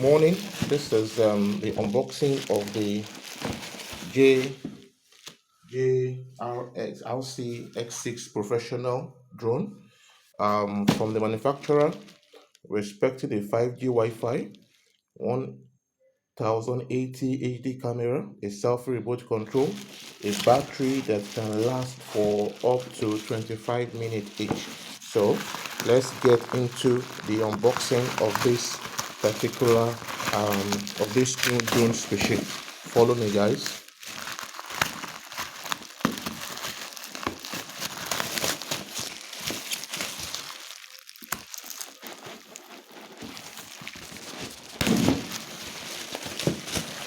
morning. This is the unboxing of the JJRC X6 professional drone from the manufacturer, respecting a 5G Wi-Fi, 1080 HD camera, a selfie remote control, a battery that can last for up to 25 minutes each. So let's get into the unboxing of this particular of this new drone species. Follow me, guys.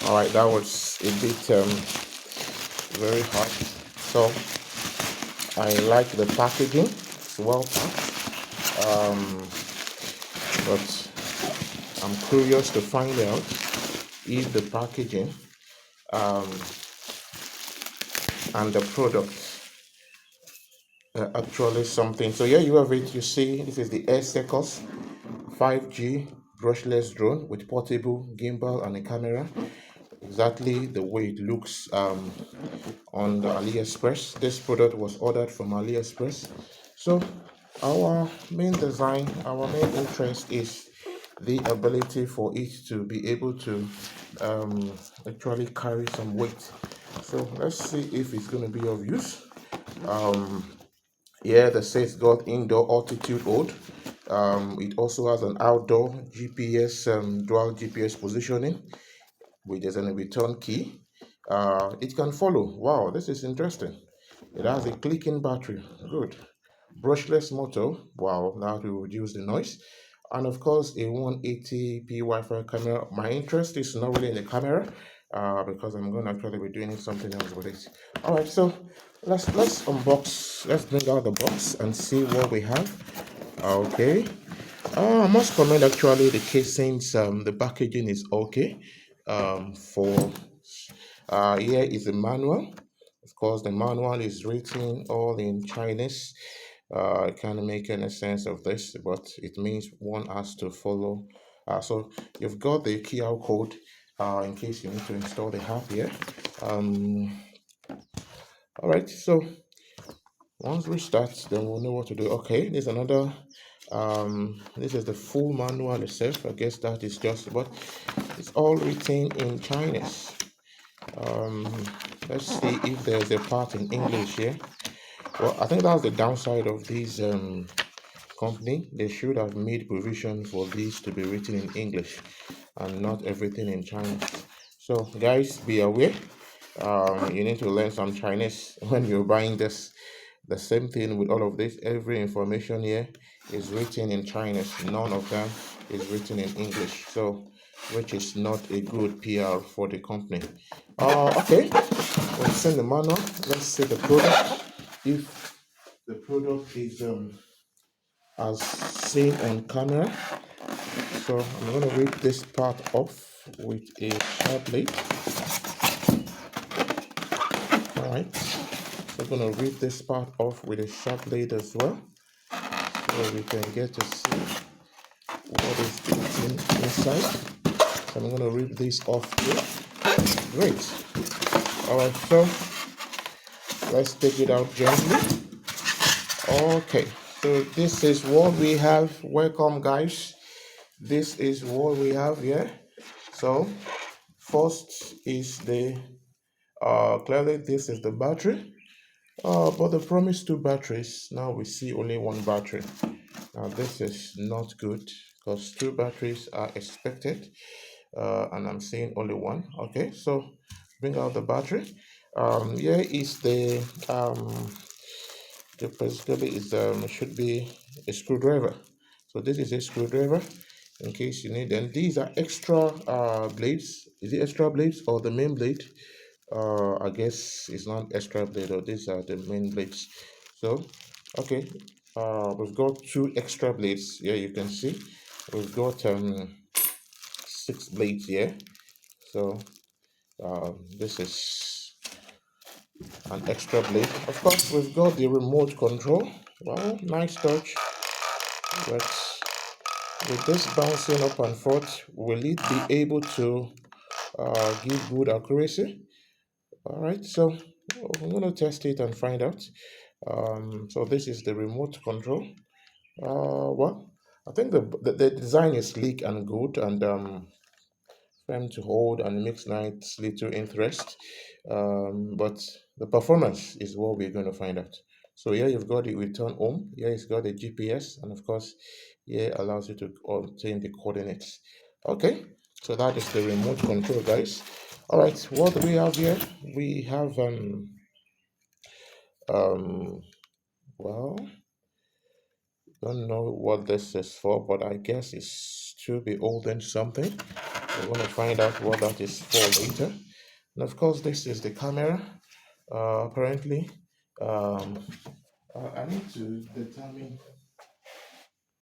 All right, that was a bit very hot. So I like the packaging. It's well packed. But I'm curious to find out if the packaging and the product are actually something. So here you have it. You see, this is the Aircus 5G brushless drone with portable gimbal and a camera. Exactly the way it looks on the AliExpress. This product was ordered from AliExpress. So our main design, our main interest is the ability for it to be able to actually carry some weight. So let's see if it's going to be of use. Yeah, the set got indoor altitude hold. It also has an outdoor GPS, dual GPS positioning, which is a return key. It can follow. Wow, this is interesting. It has a clicking battery. Good. Brushless motor. Wow, now to reduce the noise. And of course, a 180p Wi-Fi camera. My interest is not really in the camera, because I'm going to actually be doing something else with it. All right, so let's unbox. Let's bring out the box and see what we have. Okay. I must comment actually the casings, the packaging is okay. For Here is the manual. Of course, the manual is written all in Chinese. I can't make any sense of this, but it means one has to follow. So you've got the QR code in case you need to install the app here. All right, so once we start, then we'll know what to do. Okay, there's another. This is the full manual itself. I guess that is just, but it's all written in Chinese. Let's see if there's a part in English here. Well, I think that's the downside of these company. They should have made provision for these to be written in English and not everything in Chinese. So guys, be aware. You need to learn some Chinese when you're buying this. The same thing with all of this. Every information here is written in Chinese. None of them is written in English. So, which is not a good PR for the company. Okay. We'll send the manual. Let's see the product. If the product is as seen on camera. So I'm going to rip this part off with a sharp blade. All right. So I'm going to rip this part off with a sharp blade as well, so we can get to see what is inside. So I'm going to rip this off here. Great. All right, so let's take it out gently. Okay, so this is what we have. Welcome, guys. This is what we have here. So first is the clearly this is the battery. But the promised two batteries, now we see only one battery. Now this is not good because two batteries are expected, and I'm seeing only one. Okay, so bring out the battery. Here is the basically is should be a screwdriver. So this is a screwdriver in case you need them. These are extra blades. Is it extra blades or the main blade? I guess it's not extra blade, or these are the main blades. So okay, we've got two extra blades here. You can see we've got 6 blades here. So this is an extra blade. Of course, we've got the remote control. Wow, nice touch. But with this bouncing up and forth, will it be able to give good accuracy? All right, so I'm going to test it and find out. So this is the remote control. Well, I think the design is sleek and good, and firm to hold, and makes nice little interest. But the performance is what we're going to find out. So here you've got the return home. Here it's got the GPS, and of course, here allows you to obtain the coordinates. Okay, so that is the remote control, guys. All right, what do we have here? We have um well, don't know what this is for, but I guess it's to be holding something. We're going to find out what that is for later. And of course, this is the camera. Apparently, um, I need to determine